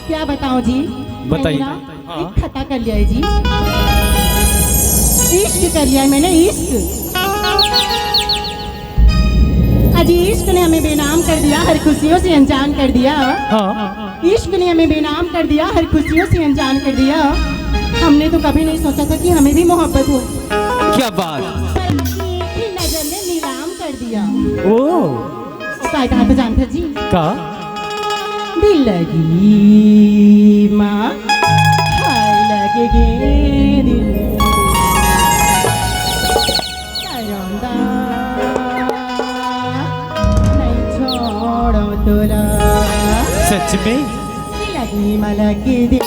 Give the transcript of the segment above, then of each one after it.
क्या बताऊं जी, बताइए। एक खता कर लिया है जी, इश्क कर लिया है मैंने, इश्क। अजी इश्क ने हमें बेनाम कर दिया, हर खुशियों से अनजान कर दिया। हाँ। इश्क ने हमें बेनाम कर दिया, हर खुशियों से अनजान कर दिया। हमने तो कभी नहीं सोचा था कि हमें भी मोहब्बत हो। क्या बात। पर की नजर ने नीलाम कर दिया। ओ काय कहा तो जानते जी का दिल लगी माँ, हाय लगेगी दिल करोंदा, नहीं छोड़ो तोला। सच में दिल लगी माँ लगी दिल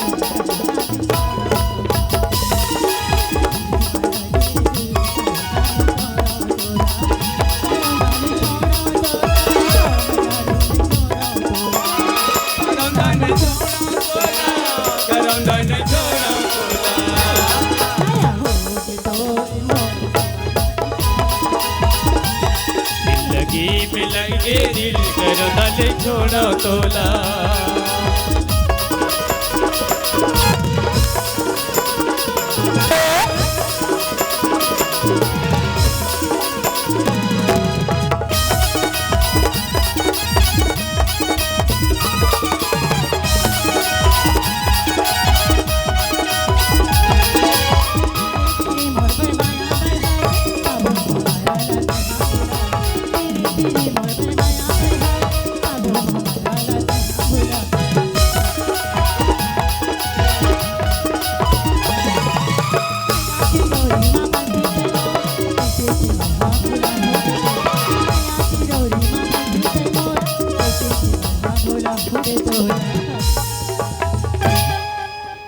मिलेंगे दिल करो दल छोड़ो तोला।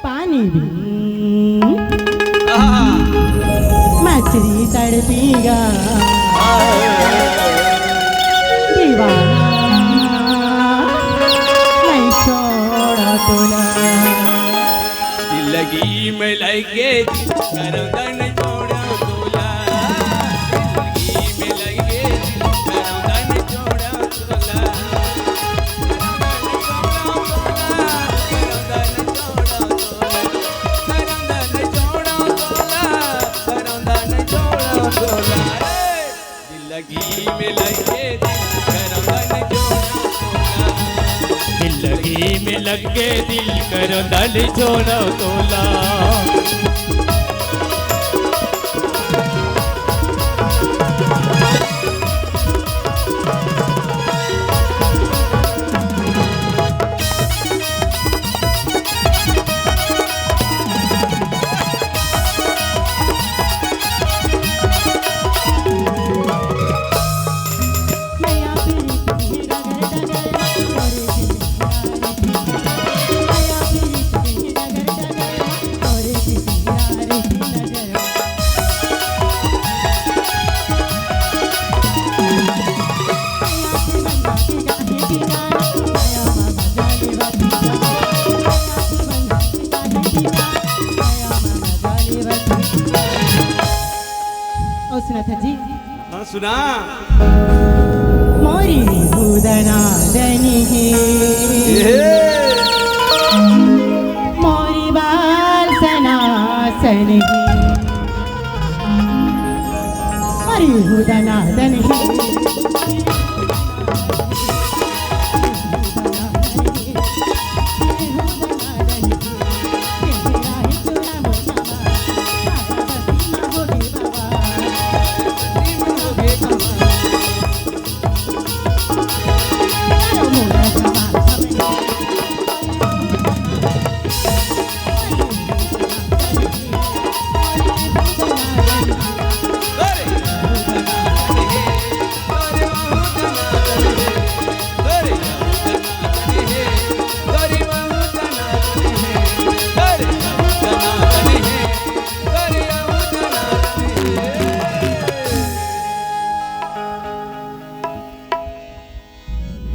पानी भी मछली तड़पीगा, दीवाना नहीं छोड़ा तोला। जिंदगी में लगे करो दन छोड़ो तोला। जिंदगी में लगे करो दन छोड़ो तोला। जिंदगी में लगे करो दन छोड़ो तोला। जिंदगी में लगे दिल करो दल छोड़ो तोला। सुना था जी? हाँ सुना। मोरी बुदना दनी मोरी बाल सना सनगी, मोरी बुदना दनी